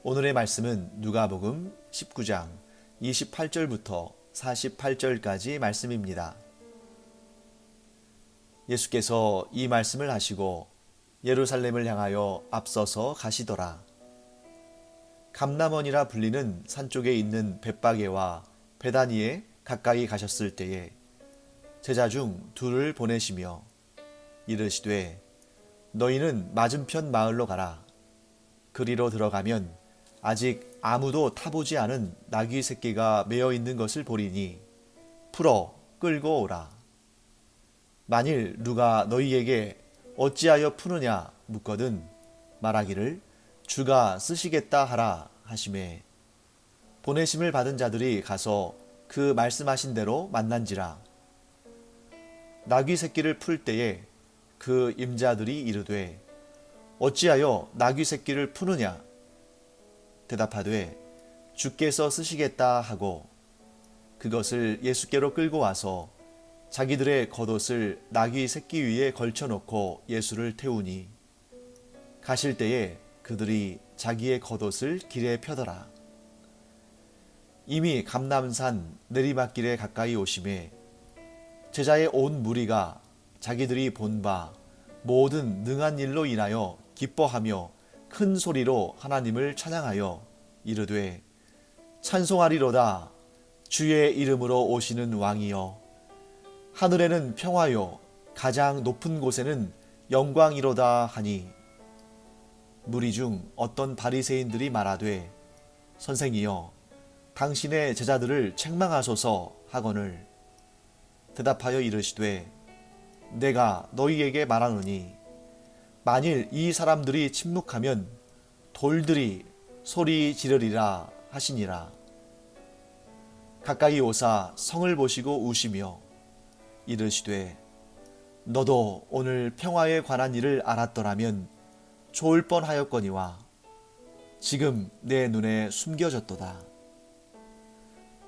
오늘의 말씀은 누가복음 19장 28절부터 48절까지 말씀입니다. 예수께서 이 말씀을 하시고 예루살렘을 향하여 앞서서 가시더라. 감람원이라 불리는 산 쪽에 있는 벳바게와 베다니에 가까이 가셨을 때에 제자 중 둘을 보내시며 이르시되 너희는 맞은편 마을로 가라. 그리로 들어가면 아직 아무도 타보지 않은 나귀 새끼가 매어 있는 것을 보리니 풀어 끌고 오라. 만일 누가 너희에게 어찌하여 푸느냐 묻거든 말하기를 주가 쓰시겠다 하라 하시매 보내심을 받은 자들이 가서 그 말씀하신 대로 만난지라. 나귀 새끼를 풀 때에 그 임자들이 이르되 어찌하여 나귀 새끼를 푸느냐 대답하되 주께서 쓰시겠다 하고 그것을 예수께로 끌고 와서 자기들의 겉옷을 나귀 새끼 위에 걸쳐놓고 예수를 태우니 가실 때에 그들이 자기의 겉옷을 길에 펴더라. 이미 감람산 내리막길에 가까이 오심에 제자의 온 무리가 자기들이 본 바 모든 능한 일로 인하여 기뻐하며 큰 소리로 하나님을 찬양하여 이르되 찬송하리로다. 주의 이름으로 오시는 왕이여 하늘에는 평화요 가장 높은 곳에는 영광이로다 하니 무리 중 어떤 바리새인들이 말하되 선생이여 당신의 제자들을 책망하소서 하거늘 대답하여 이르시되 내가 너희에게 말하노니 만일 이 사람들이 침묵하면 돌들이 소리 지르리라 하시니라. 가까이 오사 성을 보시고 우시며 이르시되 너도 오늘 평화에 관한 일을 알았더라면 좋을 뻔하였거니와 지금 내 눈에 숨겨졌도다.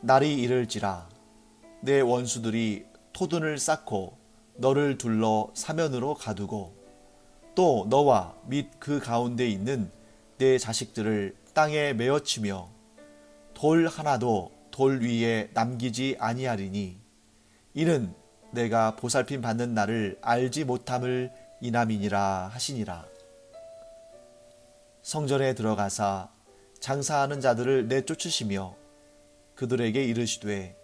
날이 이를지라 내 원수들이 토둔을 쌓고 너를 둘러 사면으로 가두고 또 너와 및 그 가운데 있는 내 자식들을 땅에 메어치며 돌 하나도 돌 위에 남기지 아니하리니 이는 내가 보살핌 받는 날을 알지 못함을 인함이니라 하시니라. 성전에 들어가사 장사하는 자들을 내쫓으시며 그들에게 이르시되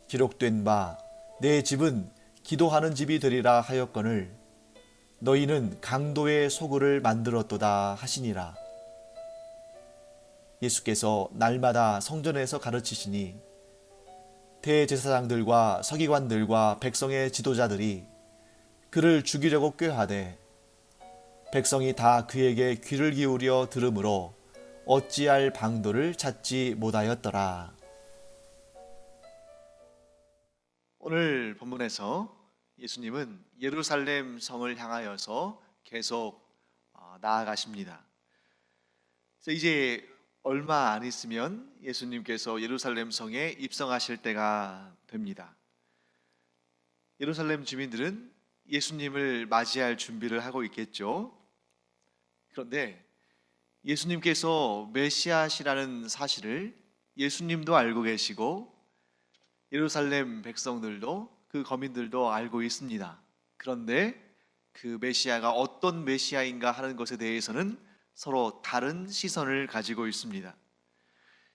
기록된 바 내 집은 기도하는 집이 되리라 하였거늘 너희는 강도의 소굴을 만들었도다 하시니라. 예수께서 날마다 성전에서 가르치시니 대제사장들과 서기관들과 백성의 지도자들이 그를 죽이려고 꾀하되 백성이 다 그에게 귀를 기울여 들으므로 어찌할 방도를 찾지 못하였더라. 오늘 본문에서 예수님은 예루살렘 성을 향하여서 계속 나아가십니다. 그래서 이제 얼마 안 있으면 예수님께서 예루살렘 성에 입성하실 때가 됩니다. 예루살렘 주민들은 예수님을 맞이할 준비를 하고 있겠죠. 그런데 예수님께서 메시아시라는 사실을 예수님도 알고 계시고 예루살렘 백성들도 그 거민들도 알고 있습니다. 그런데 그 메시아가 어떤 메시아인가 하는 것에 대해서는 서로 다른 시선을 가지고 있습니다.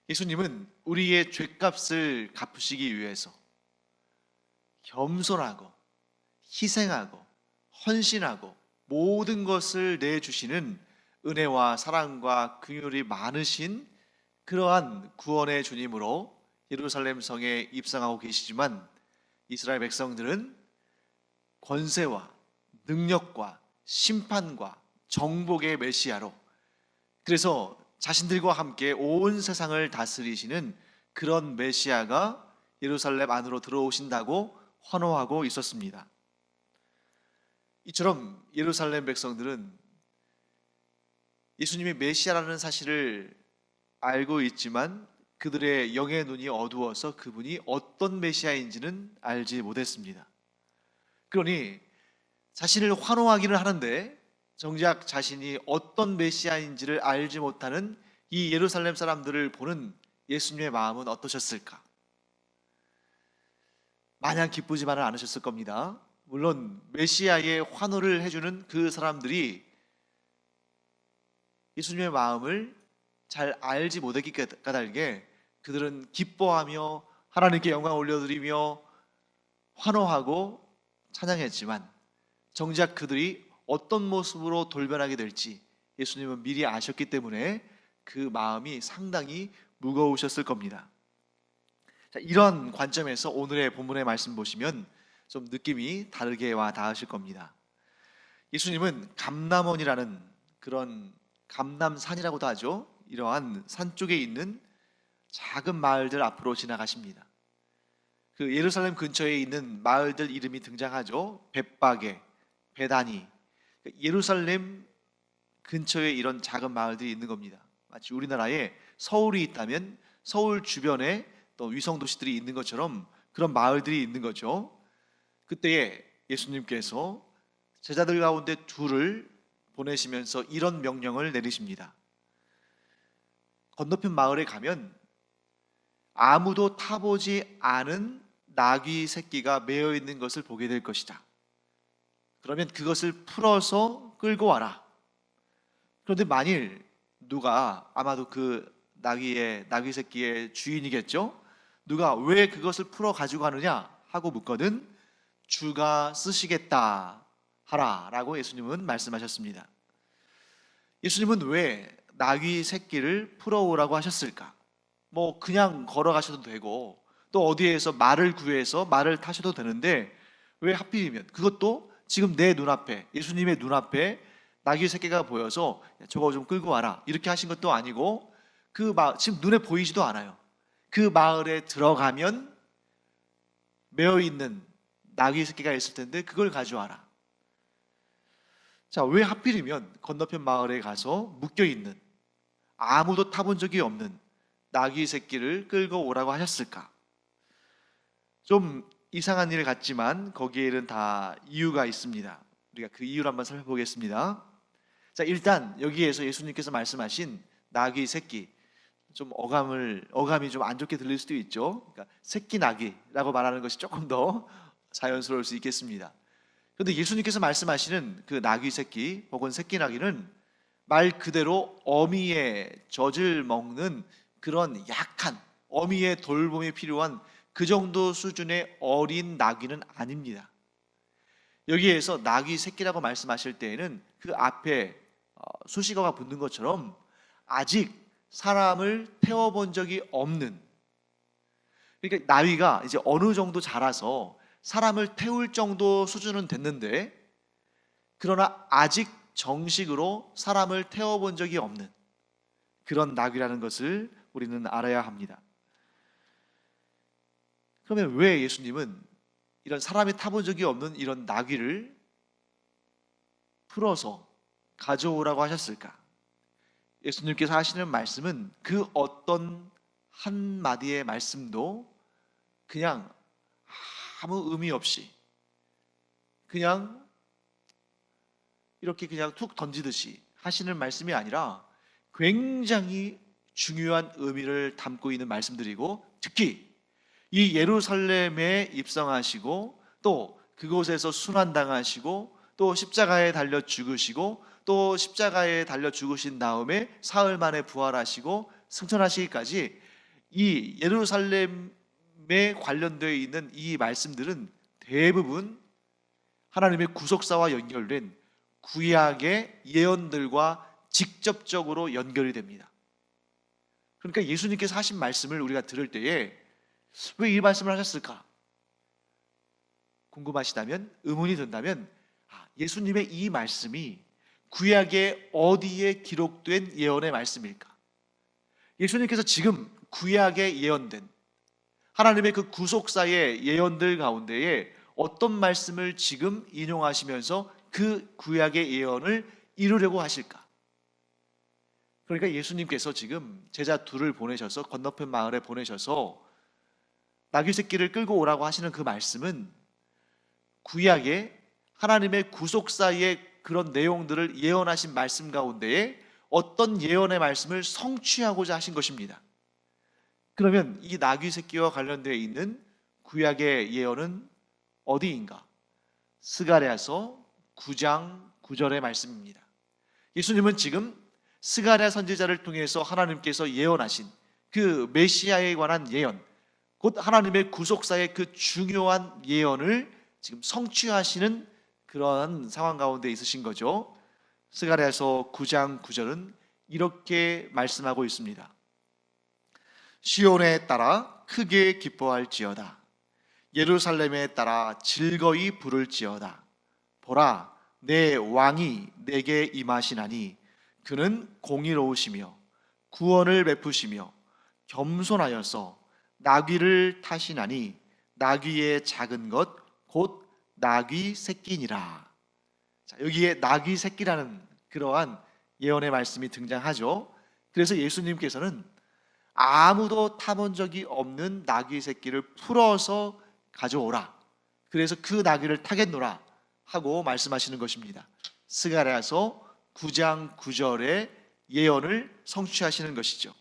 예수님은 우리의 죄값을 갚으시기 위해서 겸손하고 희생하고 헌신하고 모든 것을 내주시는 은혜와 사랑과 긍휼이 많으신 그러한 구원의 주님으로 예루살렘 성에 입성하고 계시지만 이스라엘 백성들은 권세와 능력과 심판과 정복의 메시아로 그래서 자신들과 함께 온 세상을 다스리시는 그런 메시아가 예루살렘 안으로 들어오신다고 환호하고 있었습니다. 이처럼 예루살렘 백성들은 예수님이 메시아라는 사실을 알고 있지만 그들의 영의 눈이 어두워서 그분이 어떤 메시아인지는 알지 못했습니다. 그러니 자신을 환호하기는 하는데 정작 자신이 어떤 메시아인지를 알지 못하는 이 예루살렘 사람들을 보는 예수님의 마음은 어떠셨을까? 마냥 기쁘지만은 않으셨을 겁니다. 물론 메시아의 환호를 해주는 그 사람들이 예수님의 마음을 잘 알지 못했기 까닭에 그들은 기뻐하며 하나님께 영광 올려드리며 환호하고 찬양했지만 정작 그들이 어떤 모습으로 돌변하게 될지 예수님은 미리 아셨기 때문에 그 마음이 상당히 무거우셨을 겁니다. 자, 이런 관점에서 오늘의 본문의 말씀 보시면 좀 느낌이 다르게 와 닿으실 겁니다. 예수님은 감람원이라는 그런 감람산이라고도 하죠. 이러한 산 쪽에 있는 작은 마을들 앞으로 지나가십니다. 그 예루살렘 근처에 있는 마을들 이름이 등장하죠. 벳바게, 베다니. 예루살렘 근처에 이런 작은 마을들이 있는 겁니다. 마치 우리나라에 서울이 있다면 서울 주변에 또 위성 도시들이 있는 것처럼 그런 마을들이 있는 거죠. 그때에 예수님께서 제자들 가운데 둘을 보내시면서 이런 명령을 내리십니다. 건너편 마을에 가면 아무도 타보지 않은 나귀 새끼가 매어 있는 것을 보게 될 것이다. 그러면 그것을 풀어서 끌고 와라. 그런데 만일 누가, 아마도 그 나귀 새끼의 주인이겠죠? 누가 왜 그것을 풀어 가지고 가느냐 하고 묻거든 주가 쓰시겠다 하라 라고 예수님은 말씀하셨습니다. 예수님은 왜 나귀 새끼를 풀어오라고 하셨을까? 뭐 그냥 걸어가셔도 되고 또 어디에서 말을 구해서 말을 타셔도 되는데 왜 하필이면, 그것도 지금 내 눈앞에, 예수님의 눈앞에 나귀 새끼가 보여서 저거 좀 끌고 와라 이렇게 하신 것도 아니고, 지금 눈에 보이지도 않아요. 그 마을에 들어가면 매어 있는 나귀 새끼가 있을 텐데 그걸 가져와라. 자, 왜 하필이면 건너편 마을에 가서 묶여 있는, 아무도 타본 적이 없는 나귀 새끼를 끌고 오라고 하셨을까? 좀 이상한 일 같지만 거기에는 다 이유가 있습니다. 우리가 그 이유를 한번 살펴보겠습니다. 자, 일단 여기에서 예수님께서 말씀하신 나귀 새끼, 좀 어감이 좀 안 좋게 들릴 수도 있죠. 그러니까 새끼 나귀라고 말하는 것이 조금 더 자연스러울 수 있겠습니다. 그런데 예수님께서 말씀하시는 그 나귀 새끼 혹은 새끼 나귀는 말 그대로 어미의 젖을 먹는 그런 약한, 어미의 돌봄이 필요한 그 정도 수준의 어린 나귀는 아닙니다. 여기에서 나귀 새끼라고 말씀하실 때에는 그 앞에 수식어가 붙는 것처럼 아직 사람을 태워본 적이 없는, 그러니까 나귀가 이제 어느 정도 자라서 사람을 태울 정도 수준은 됐는데 그러나 아직 정식으로 사람을 태워본 적이 없는 그런 나귀라는 것을 우리는 알아야 합니다. 그러면 왜 예수님은 이런 사람이 타본 적이 없는 이런 나귀를 풀어서 가져오라고 하셨을까? 예수님께서 하시는 말씀은 그 어떤 한마디의 말씀도 그냥 아무 의미 없이 그냥 이렇게 그냥 툭 던지듯이 하시는 말씀이 아니라 굉장히 중요한 의미를 담고 있는 말씀들이고, 특히 이 예루살렘에 입성하시고 또 그곳에서 순환당하시고 또 십자가에 달려 죽으시고 또 십자가에 달려 죽으신 다음에 사흘 만에 부활하시고 승천하시기까지 이 예루살렘에 관련되어 있는 이 말씀들은 대부분 하나님의 구속사와 연결된 구약의 예언들과 직접적으로 연결이 됩니다. 그러니까 예수님께서 하신 말씀을 우리가 들을 때에 왜 이 말씀을 하셨을까? 궁금하시다면, 의문이 든다면, 예수님의 이 말씀이 구약의 어디에 기록된 예언의 말씀일까? 예수님께서 지금 구약에 예언된 하나님의 그 구속사의 예언들 가운데에 어떤 말씀을 지금 인용하시면서 그 구약의 예언을 이루려고 하실까? 그러니까 예수님께서 지금 제자 둘을 보내셔서 건너편 마을에 보내셔서 나귀 새끼를 끌고 오라고 하시는 그 말씀은 구약의 하나님의 구속사의 그런 내용들을 예언하신 말씀 가운데에 어떤 예언의 말씀을 성취하고자 하신 것입니다. 그러면 이 나귀 새끼와 관련되어 있는 구약의 예언은 어디인가? 스가랴서 9장 9절의 말씀입니다. 예수님은 지금 스가랴 선지자를 통해서 하나님께서 예언하신 그 메시아에 관한 예언, 곧 하나님의 구속사의 그 중요한 예언을 지금 성취하시는 그러한 상황 가운데 있으신 거죠. 스가랴서 9장 9절은 이렇게 말씀하고 있습니다. 시온에 따라 크게 기뻐할지어다. 예루살렘에 따라 즐거이 부를지어다. 보라, 내 왕이 내게 임하시나니 그는 공의로우시며 구원을 베푸시며 겸손하여서 나귀를 타시나니 나귀의 작은 것 곧 나귀 새끼니라. 자, 여기에 나귀 새끼라는 그러한 예언의 말씀이 등장하죠. 그래서 예수님께서는 아무도 타본 적이 없는 나귀 새끼를 풀어서 가져오라. 그래서 그 나귀를 타겠노라 하고 말씀하시는 것입니다. 스가랴서 9장 9절의 예언을 성취하시는 것이죠.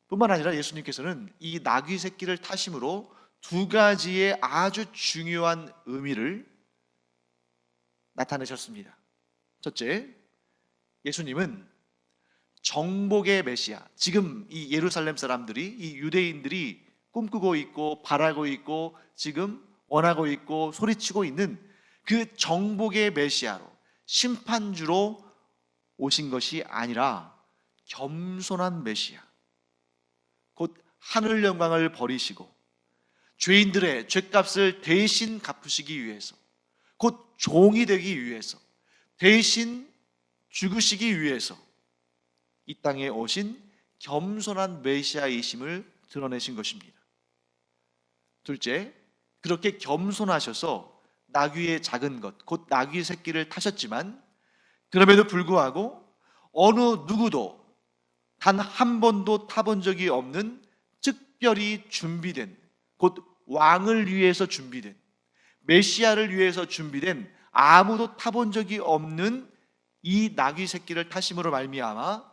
뿐만 아니라 예수님께서는 이 나귀 새끼를 타심으로 두 가지의 아주 중요한 의미를 나타내셨습니다. 첫째, 예수님은 정복의 메시아, 지금 이 예루살렘 사람들이, 이 유대인들이 꿈꾸고 있고 바라고 있고 지금 원하고 있고 소리치고 있는 그 정복의 메시아로, 심판주로 오신 것이 아니라 겸손한 메시아, 곧 하늘 영광을 버리시고 죄인들의 죄값을 대신 갚으시기 위해서, 곧 종이 되기 위해서, 대신 죽으시기 위해서 이 땅에 오신 겸손한 메시아이심을 드러내신 것입니다. 둘째, 그렇게 겸손하셔서 나귀의 작은 것, 곧 나귀 새끼를 타셨지만 그럼에도 불구하고 어느 누구도 단 한 번도 타본 적이 없는 특별히 준비된, 곧 왕을 위해서 준비된, 메시아를 위해서 준비된, 아무도 타본 적이 없는 이 나귀 새끼를 타심으로 말미암아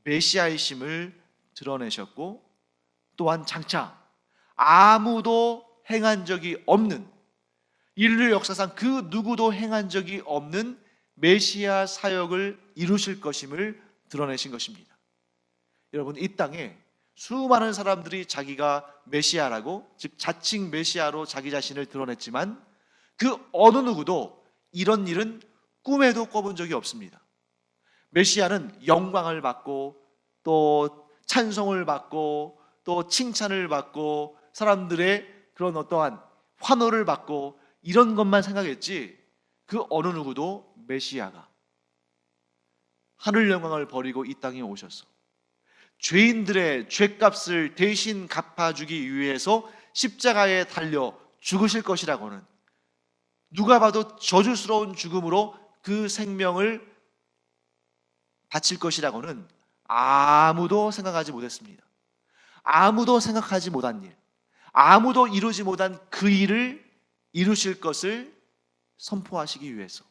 메시아이심을 드러내셨고, 또한 장차 아무도 행한 적이 없는, 인류 역사상 그 누구도 행한 적이 없는 메시아 사역을 이루실 것임을 드러내신 것입니다. 여러분, 이 땅에 수많은 사람들이 자기가 메시아라고, 즉 자칭 메시아로 자기 자신을 드러냈지만 그 어느 누구도 이런 일은 꿈에도 꿔본 적이 없습니다. 메시아는 영광을 받고 또 찬송을 받고 또 칭찬을 받고 사람들의 그런 어떠한 환호를 받고 이런 것만 생각했지, 그 어느 누구도 메시아가 하늘 영광을 버리고 이 땅에 오셔서 죄인들의 죄값을 대신 갚아주기 위해서 십자가에 달려 죽으실 것이라고는, 누가 봐도 저주스러운 죽음으로 그 생명을 바칠 것이라고는 아무도 생각하지 못했습니다. 아무도 생각하지 못한 일, 아무도 이루지 못한 그 일을 이루실 것을 선포하시기 위해서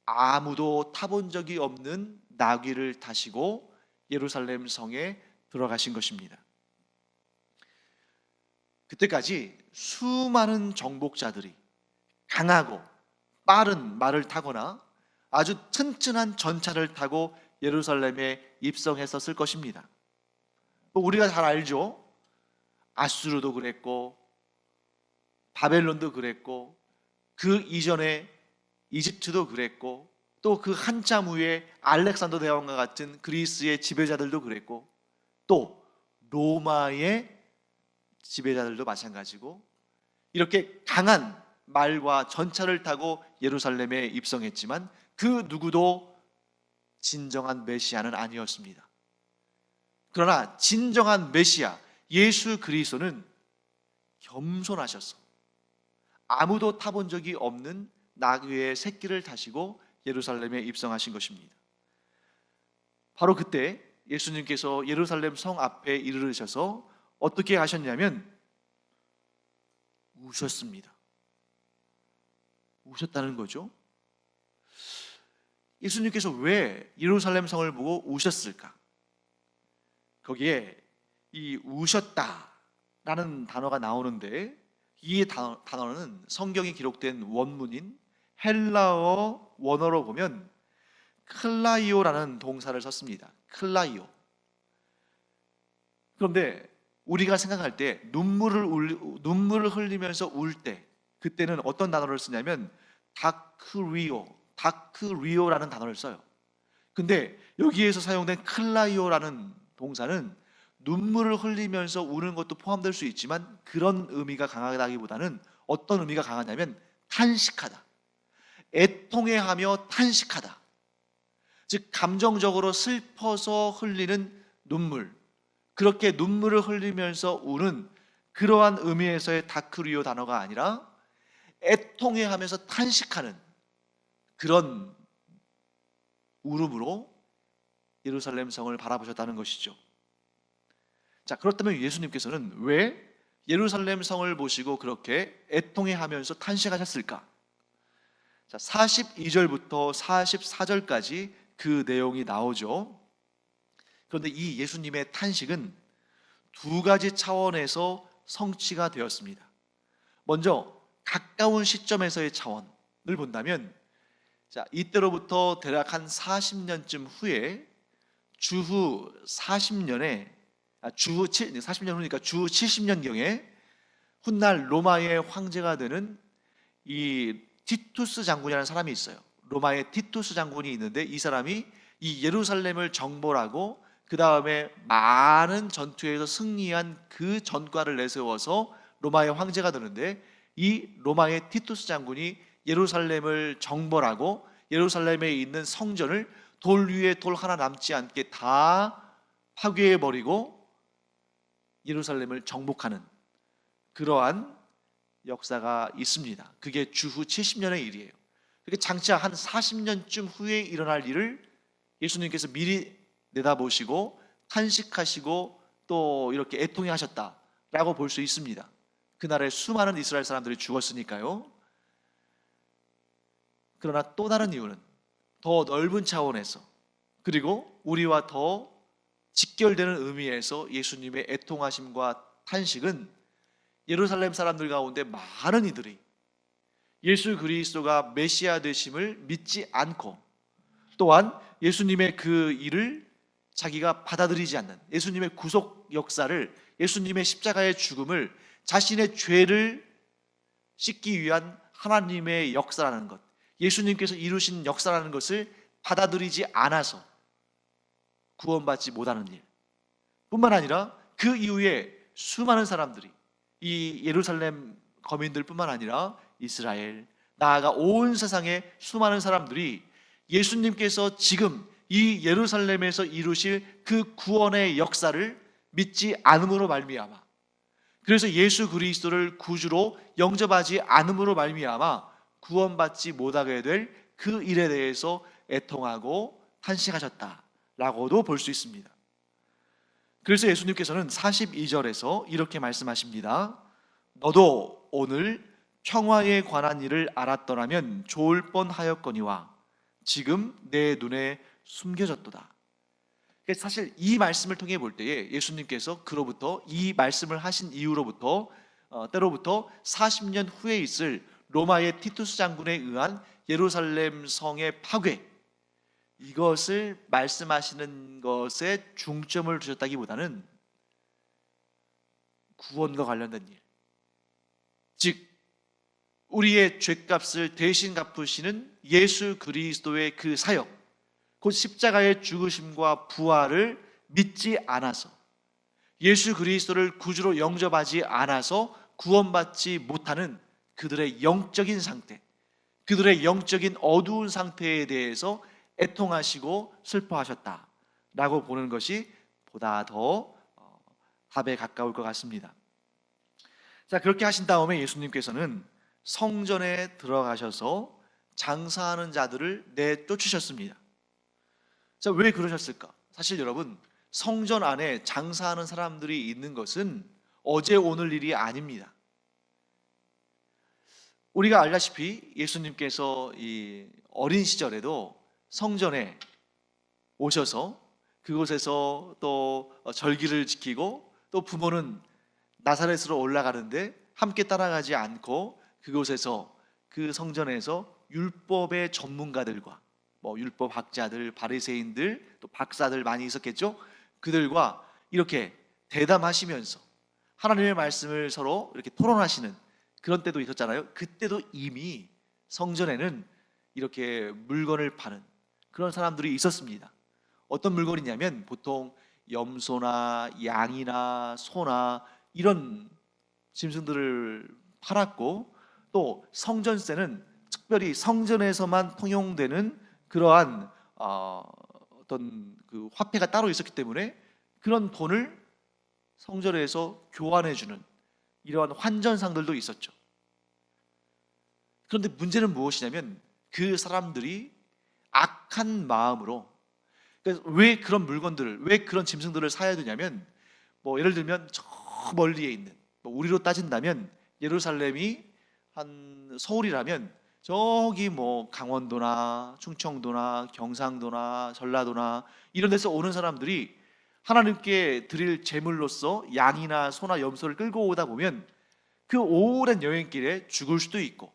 아무도 타본 적이 없는 나귀를 타시고 예루살렘 성에 들어가신 것입니다. 그때까지 수많은 정복자들이 강하고 빠른 말을 타거나 아주 튼튼한 전차를 타고 예루살렘에 입성했었을 것입니다. 우리가 잘 알죠. 아수르도 그랬고 바벨론도 그랬고 그 이전에 이집트도 그랬고 또 그 한참 후에 알렉산더 대왕과 같은 그리스의 지배자들도 그랬고 또 로마의 지배자들도 마찬가지고, 이렇게 강한 말과 전차를 타고 예루살렘에 입성했지만 그 누구도 진정한 메시아는 아니었습니다. 그러나 진정한 메시아 예수 그리스도는 겸손하셔서 아무도 타본 적이 없는 나귀의 새끼를 타시고 예루살렘에 입성하신 것입니다. 바로 그때 예수님께서 예루살렘 성 앞에 이르르셔서 어떻게 하셨냐면 우셨습니다. 우셨다는 거죠. 예수님께서 왜 예루살렘 성을 보고 우셨을까? 거기에 이 우셨다라는 단어가 나오는데, 이 단어는 성경에 기록된 원문인 헬라어 원어로 보면 클라이오라는 동사를 썼습니다. 클라이오. 그런데 우리가 생각할 때 눈물을 흘리면서 울 때, 그때는 어떤 단어를 쓰냐면 다크리오라는 단어를 써요. 근데 여기에서 사용된 클라이오라는 동사는 눈물을 흘리면서 우는 것도 포함될 수 있지만 그런 의미가 강하다기보다는 어떤 의미가 강하냐면 탄식하다, 애통해하며 탄식하다. 즉 감정적으로 슬퍼서 흘리는 눈물, 그렇게 눈물을 흘리면서 우는 그러한 의미에서의 다크리오 단어가 아니라 애통해하면서 탄식하는 그런 울음으로 예루살렘 성을 바라보셨다는 것이죠. 자, 그렇다면 예수님께서는 왜 예루살렘 성을 보시고 그렇게 애통해하면서 탄식하셨을까? 자, 42절부터 44절까지 그 내용이 나오죠. 그런데 이 예수님의 탄식은 두 가지 차원에서 성취가 되었습니다. 먼저 가까운 시점에서의 차원을 본다면, 자, 이때로부터 대략 한 40년쯤 후에 주후 40년에 주후 40년 후니까 주후 70년경에 훗날 로마의 황제가 되는 이 티투스 장군이라는 사람이 있어요. 로마의 티투스 장군이 있는데, 이 사람이 이 예루살렘을 정벌하고 그 다음에 많은 전투에서 승리한 그 전과를 내세워서 로마의 황제가 되는데, 이 로마의 티투스 장군이 예루살렘을 정벌하고 예루살렘에 있는 성전을 돌 위에 돌 하나 남지 않게 다 파괴해버리고 예루살렘을 정복하는 그러한 역사가 있습니다. 그게 주후 70년의 일이에요. 그렇게 장차 한 40년쯤 후에 일어날 일을 예수님께서 미리 내다보시고 탄식하시고 또 이렇게 애통해 하셨다라고 볼 수 있습니다. 그날에 수많은 이스라엘 사람들이 죽었으니까요. 그러나 또 다른 이유는 더 넓은 차원에서, 그리고 우리와 더 직결되는 의미에서 예수님의 애통하심과 탄식은 예루살렘 사람들 가운데 많은 이들이 예수 그리스도가 메시아 되심을 믿지 않고, 또한 예수님의 그 일을 자기가 받아들이지 않는, 예수님의 구속 역사를, 예수님의 십자가의 죽음을 자신의 죄를 씻기 위한 하나님의 역사라는 것, 예수님께서 이루신 역사라는 것을 받아들이지 않아서 구원받지 못하는 일 뿐만 아니라, 그 이후에 수많은 사람들이, 이 예루살렘 거민들 뿐만 아니라 이스라엘, 나아가 온 세상의 수많은 사람들이 예수님께서 지금 이 예루살렘에서 이루실 그 구원의 역사를 믿지 않음으로 말미암아, 그래서 예수 그리스도를 구주로 영접하지 않음으로 말미암아 구원받지 못하게 될 그 일에 대해서 애통하고 탄식하셨다라고도 볼 수 있습니다. 그래서 예수님께서는 42절에서 이렇게 말씀하십니다. 너도 오늘 평화에 관한 일을 알았더라면 좋을 뻔하였거니와 지금 내 눈에 숨겨졌도다. 사실 이 말씀을 통해 볼 때에 예수님께서 그로부터, 이 말씀을 하신 이후로부터 때로부터 40년 후에 있을 로마의 티투스 장군에 의한 예루살렘 성의 파괴, 이것을 말씀하시는 것에 중점을 두셨다기보다는 구원과 관련된 일, 즉 우리의 죄값을 대신 갚으시는 예수 그리스도의 그 사역, 곧 십자가의 죽으심과 부활을 믿지 않아서, 예수 그리스도를 구주로 영접하지 않아서 구원받지 못하는 그들의 영적인 상태, 그들의 영적인 어두운 상태에 대해서 애통하시고 슬퍼하셨다라고 보는 것이 보다 더 답에 가까울 것 같습니다. 자, 그렇게 하신 다음에 예수님께서는 성전에 들어가셔서 장사하는 자들을 내쫓으셨습니다. 자, 왜 그러셨을까? 사실 여러분, 성전 안에 장사하는 사람들이 있는 것은 어제 오늘 일이 아닙니다. 우리가 알다시피 예수님께서 이 어린 시절에도 성전에 오셔서 그곳에서 또 절기를 지키고, 또 부모는 나사렛으로 올라가는데 함께 따라가지 않고 그곳에서, 그 성전에서 율법의 전문가들과 율법 학자들, 바리새인들, 또 박사들 많이 있었겠죠. 그들과 이렇게 대담하시면서 하나님의 말씀을 서로 이렇게 토론하시는 그런 때도 있었잖아요. 그때도 이미 성전에는 이렇게 물건을 파는 그런 사람들이 있었습니다. 어떤 물건이냐면 보통 염소나 양이나 소나 이런 짐승들을 팔았고, 또 성전세는 특별히 성전에서만 통용되는 그러한 어떤 그 화폐가 따로 있었기 때문에 그런 돈을 성전에서 교환해주는 이러한 환전상들도 있었죠. 그런데 문제는 무엇이냐면 그 사람들이 악한 마음으로, 그래서 왜 그런 물건들을, 왜 그런 짐승들을 사야 되냐면, 예를 들면 저 멀리에 있는, 우리로 따진다면 예루살렘이 한 서울이라면 저기 강원도나 충청도나 경상도나 전라도나 이런 데서 오는 사람들이 하나님께 드릴 제물로서 양이나 소나 염소를 끌고 오다 보면 그 오랜 여행길에 죽을 수도 있고,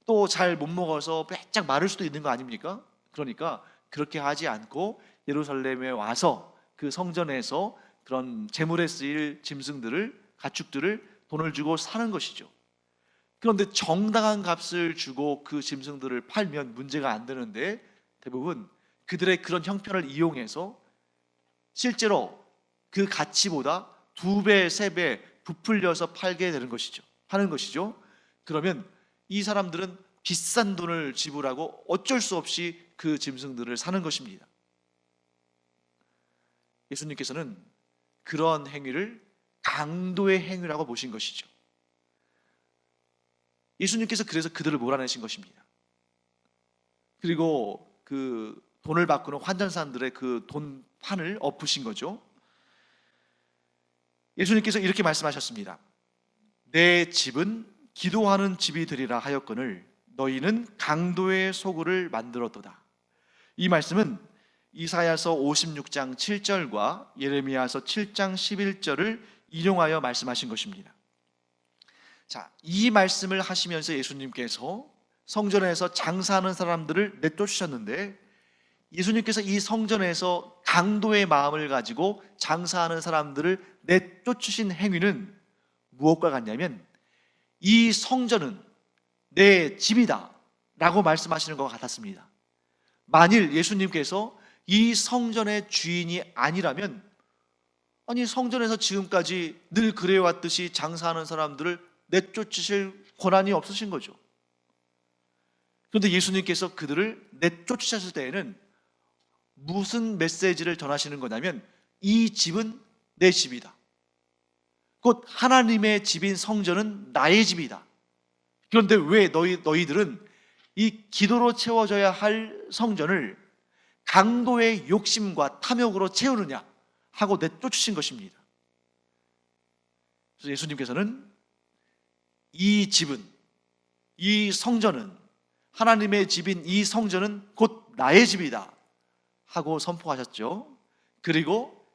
또 잘 못 먹어서 빼짝 마를 수도 있는 거 아닙니까? 그러니까 그렇게 하지 않고 예루살렘에 와서 그 성전에서 그런 제물에 쓰일 짐승들을, 가축들을 돈을 주고 사는 것이죠. 그런데 정당한 값을 주고 그 짐승들을 팔면 문제가 안 되는데, 대부분 그들의 그런 형편을 이용해서 실제로 그 가치보다 2배, 3배 부풀려서 팔게 되는 것이죠. 하는 것이죠. 그러면 이 사람들은 비싼 돈을 지불하고 어쩔 수 없이 그 짐승들을 사는 것입니다. 예수님께서는 그런 행위를 강도의 행위라고 보신 것이죠. 예수님께서 그래서 그들을 몰아내신 것입니다. 그리고 그 돈을 바꾸는 환전사들의 그 돈판을 엎으신 거죠. 예수님께서 이렇게 말씀하셨습니다. 내 집은 기도하는 집이 되리라 하였거늘 너희는 강도의 소굴을 만들었도다. 이 말씀은 이사야서 56장 7절과 예레미야서 7장 11절을 인용하여 말씀하신 것입니다. 자, 이 말씀을 하시면서 예수님께서 성전에서 장사하는 사람들을 내쫓으셨는데, 예수님께서 이 성전에서 강도의 마음을 가지고 장사하는 사람들을 내쫓으신 행위는 무엇과 같냐면, 이 성전은 내 집이다 라고 말씀하시는 것 같았습니다. 만일 예수님께서 이 성전의 주인이 아니라면, 아니 성전에서 지금까지 늘 그래왔듯이 장사하는 사람들을 내쫓으실 권한이 없으신 거죠. 그런데 예수님께서 그들을 내쫓으셨을 때에는 무슨 메시지를 전하시는 거냐면, 이 집은 내 집이다. 곧 하나님의 집인 성전은 나의 집이다. 그런데 왜 너희들은 이 기도로 채워져야 할 성전을 강도의 욕심과 탐욕으로 채우느냐 하고 내쫓으신 것입니다. 그래서 예수님께서는 이 집은, 이 성전은, 하나님의 집인 이 성전은 곧 나의 집이다 하고 선포하셨죠. 그리고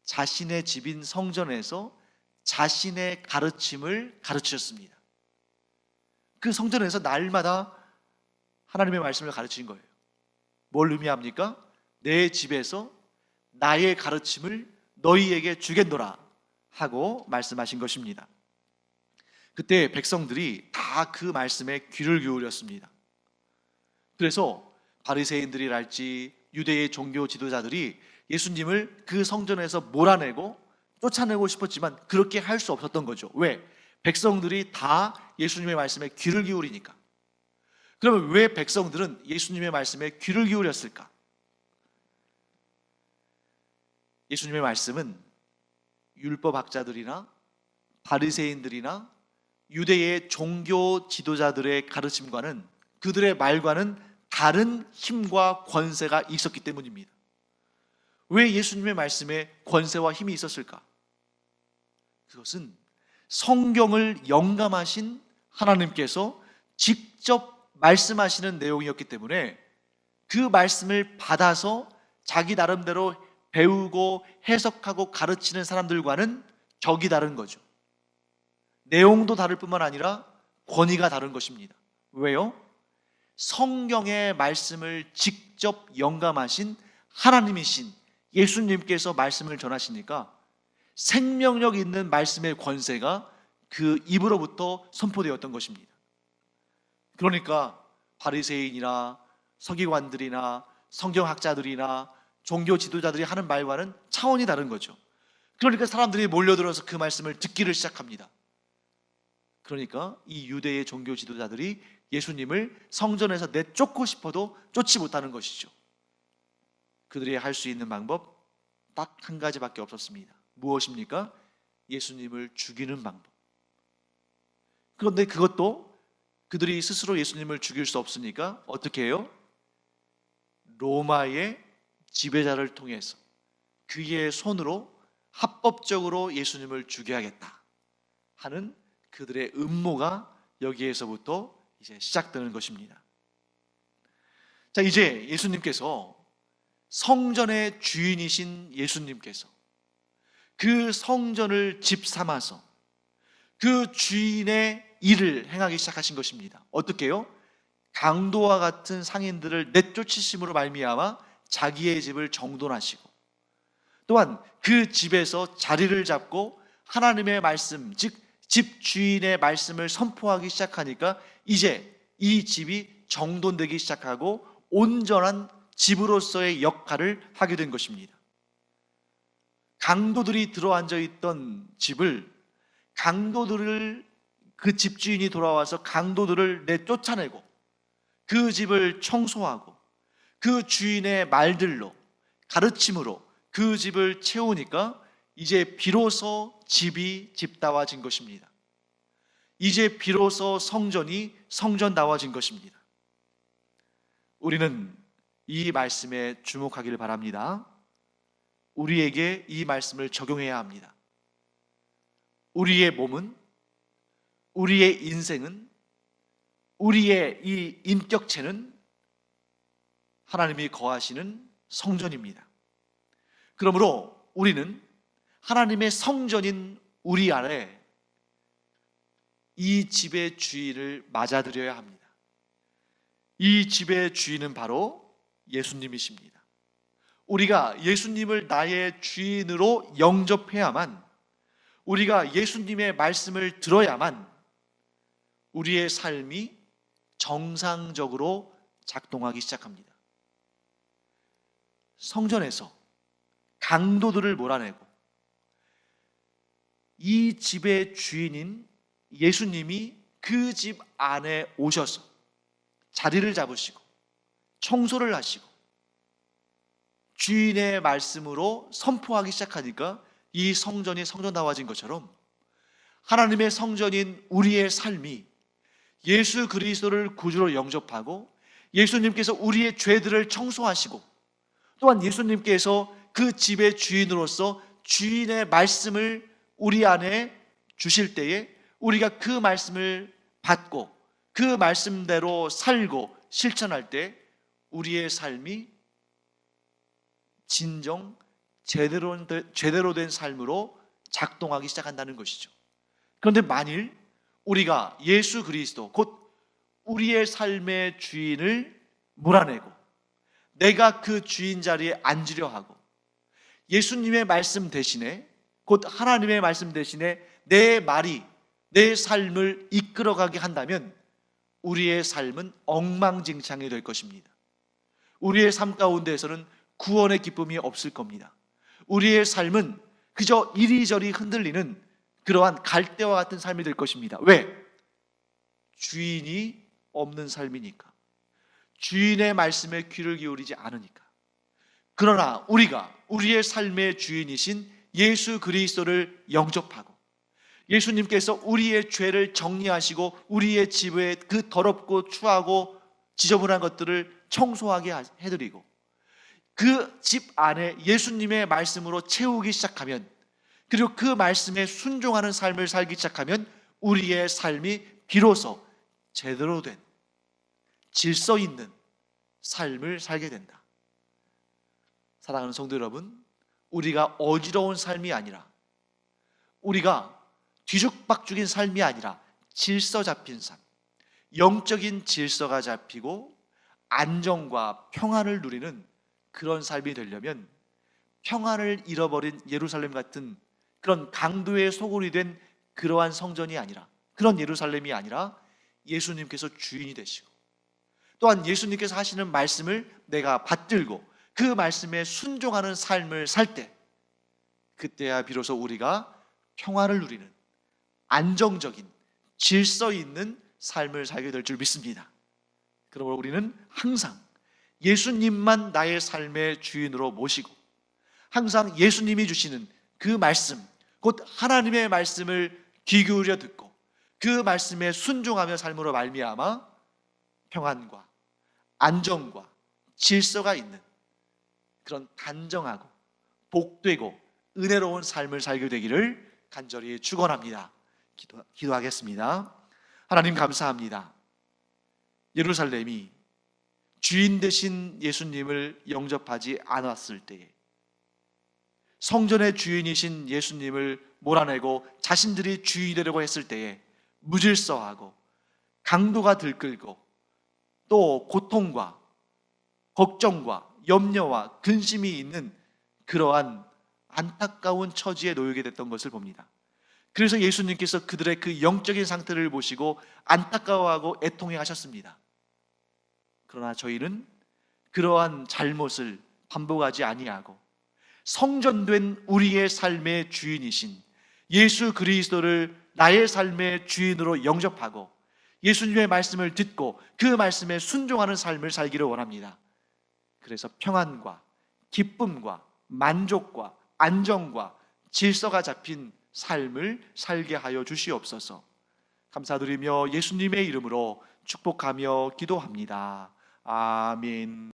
자신의 집인 성전에서 자신의 가르침을 가르치셨습니다. 그 성전에서 날마다 하나님의 말씀을 가르친 거예요. 뭘 의미합니까? 내 집에서 나의 가르침을 너희에게 주겠노라 하고 말씀하신 것입니다. 그때 백성들이 다 그 말씀에 귀를 기울였습니다. 그래서 바리새인들이랄지 유대의 종교 지도자들이 예수님을 그 성전에서 몰아내고 쫓아내고 싶었지만 그렇게 할 수 없었던 거죠. 왜? 백성들이 다 예수님의 말씀에 귀를 기울이니까. 그러면 왜 백성들은 예수님의 말씀에 귀를 기울였을까? 예수님의 말씀은 율법학자들이나 바리새인들이나 유대의 종교 지도자들의 가르침과는, 그들의 말과는 다른 힘과 권세가 있었기 때문입니다. 왜 예수님의 말씀에 권세와 힘이 있었을까? 그것은 성경을 영감하신 하나님께서 직접 말씀하시는 내용이었기 때문에 그 말씀을 받아서 자기 나름대로 배우고 해석하고 가르치는 사람들과는 격이 다른 거죠. 내용도 다를 뿐만 아니라 권위가 다른 것입니다. 왜요? 성경의 말씀을 직접 영감하신 하나님이신 예수님께서 말씀을 전하시니까 생명력 있는 말씀의 권세가 그 입으로부터 선포되었던 것입니다. 그러니까 바리새인이나 서기관들이나 성경학자들이나 종교 지도자들이 하는 말과는 차원이 다른 거죠. 그러니까 사람들이 몰려들어서 그 말씀을 듣기를 시작합니다. 그러니까 이 유대의 종교 지도자들이 예수님을 성전에서 내쫓고 싶어도 쫓지 못하는 것이죠. 그들이 할 수 있는 방법 딱 한 가지밖에 없었습니다. 무엇입니까? 예수님을 죽이는 방법. 그런데 그것도 그들이 스스로 예수님을 죽일 수 없으니까 어떻게 해요? 로마의 지배자를 통해서 그의 손으로 합법적으로 예수님을 죽여야겠다 하는 그들의 음모가 여기에서부터 이제 시작되는 것입니다. 자, 이제 예수님께서 성전의 주인이신 예수님께서 그 성전을 집 삼아서 그 주인의 일을 행하기 시작하신 것입니다. 어떻게 해요? 강도와 같은 상인들을 내쫓으심으로 말미암아 자기의 집을 정돈하시고 또한 그 집에서 자리를 잡고 하나님의 말씀, 즉 집 주인의 말씀을 선포하기 시작하니까 이제 이 집이 정돈되기 시작하고 온전한 집으로서의 역할을 하게 된 것입니다. 강도들이 들어앉아 있던 집을 그 집주인이 돌아와서 강도들을 내쫓아내고 그 집을 청소하고 그 주인의 말들로 가르침으로 그 집을 채우니까 이제 비로소 집이 집다워진 것입니다. 이제 비로소 성전이 성전다워진 것입니다. 우리는 이 말씀에 주목하기를 바랍니다. 우리에게 이 말씀을 적용해야 합니다. 우리의 몸은, 우리의 인생은, 우리의 이 인격체는 하나님이 거하시는 성전입니다. 그러므로 우리는 하나님의 성전인 우리 안에 이 집의 주인을 맞아들여야 합니다. 이 집의 주인은 바로 예수님이십니다. 우리가 예수님을 나의 주인으로 영접해야만, 우리가 예수님의 말씀을 들어야만 우리의 삶이 정상적으로 작동하기 시작합니다. 성전에서 강도들을 몰아내고 이 집의 주인인 예수님이 그 집 안에 오셔서 자리를 잡으시고 청소를 하시고 주인의 말씀으로 선포하기 시작하니까 이 성전이 성전다워진 것처럼 하나님의 성전인 우리의 삶이 예수 그리스도를 구주로 영접하고 예수님께서 우리의 죄들을 청소하시고 또한 예수님께서 그 집의 주인으로서 주인의 말씀을 우리 안에 주실 때에 우리가 그 말씀을 받고 그 말씀대로 살고 실천할 때 우리의 삶이 진정 제대로 된 삶으로 작동하기 시작한다는 것이죠. 그런데 만일 우리가 예수 그리스도 곧 우리의 삶의 주인을 몰아내고 내가 그 주인 자리에 앉으려 하고 예수님의 말씀 대신에 곧 하나님의 말씀 대신에 내 말이 내 삶을 이끌어가게 한다면 우리의 삶은 엉망진창이 될 것입니다. 우리의 삶 가운데에서는 구원의 기쁨이 없을 겁니다. 우리의 삶은 그저 이리저리 흔들리는 그러한 갈대와 같은 삶이 될 것입니다. 왜? 주인이 없는 삶이니까. 주인의 말씀에 귀를 기울이지 않으니까. 그러나 우리가 우리의 삶의 주인이신 예수 그리스도를 영접하고 예수님께서 우리의 죄를 정리하시고 우리의 집에 그 더럽고 추하고 지저분한 것들을 청소하게 해드리고 그 집 안에 예수님의 말씀으로 채우기 시작하면 그리고 그 말씀에 순종하는 삶을 살기 시작하면 우리의 삶이 비로소 제대로 된 질서 있는 삶을 살게 된다. 사랑하는 성도 여러분, 우리가 어지러운 삶이 아니라, 우리가 뒤죽박죽인 삶이 아니라 질서 잡힌 삶, 영적인 질서가 잡히고 안정과 평안을 누리는 그런 삶이 되려면 평안을 잃어버린 예루살렘 같은 그런 강도의 소굴이 된 그러한 성전이 아니라, 그런 예루살렘이 아니라 예수님께서 주인이 되시고, 또한 예수님께서 하시는 말씀을 내가 받들고 그 말씀에 순종하는 삶을 살 때, 그때야 비로소 우리가 평화를 누리는 안정적인 질서 있는 삶을 살게 될 줄 믿습니다. 그러므로 우리는 항상 예수님만 나의 삶의 주인으로 모시고, 항상 예수님이 주시는 그 말씀, 곧 하나님의 말씀을 귀 기울여 듣고 그 말씀에 순종하며 삶으로 말미암아 평안과 안정과 질서가 있는 그런 단정하고 복되고 은혜로운 삶을 살게 되기를 간절히 축원합니다. 기도하겠습니다. 하나님 감사합니다. 예루살렘이 주인 되신 예수님을 영접하지 않았을 때에, 성전의 주인이신 예수님을 몰아내고 자신들이 주인이 되려고 했을 때에 무질서하고 강도가 들끓고 또 고통과 걱정과 염려와 근심이 있는 그러한 안타까운 처지에 놓이게 됐던 것을 봅니다. 그래서 예수님께서 그들의 그 영적인 상태를 보시고 안타까워하고 애통해 하셨습니다. 그러나 저희는 그러한 잘못을 반복하지 아니하고 성전된 우리의 삶의 주인이신 예수 그리스도를 나의 삶의 주인으로 영접하고 예수님의 말씀을 듣고 그 말씀에 순종하는 삶을 살기를 원합니다. 그래서 평안과 기쁨과 만족과 안정과 질서가 잡힌 삶을 살게 하여 주시옵소서. 감사드리며 예수님의 이름으로 축복하며 기도합니다. 아멘.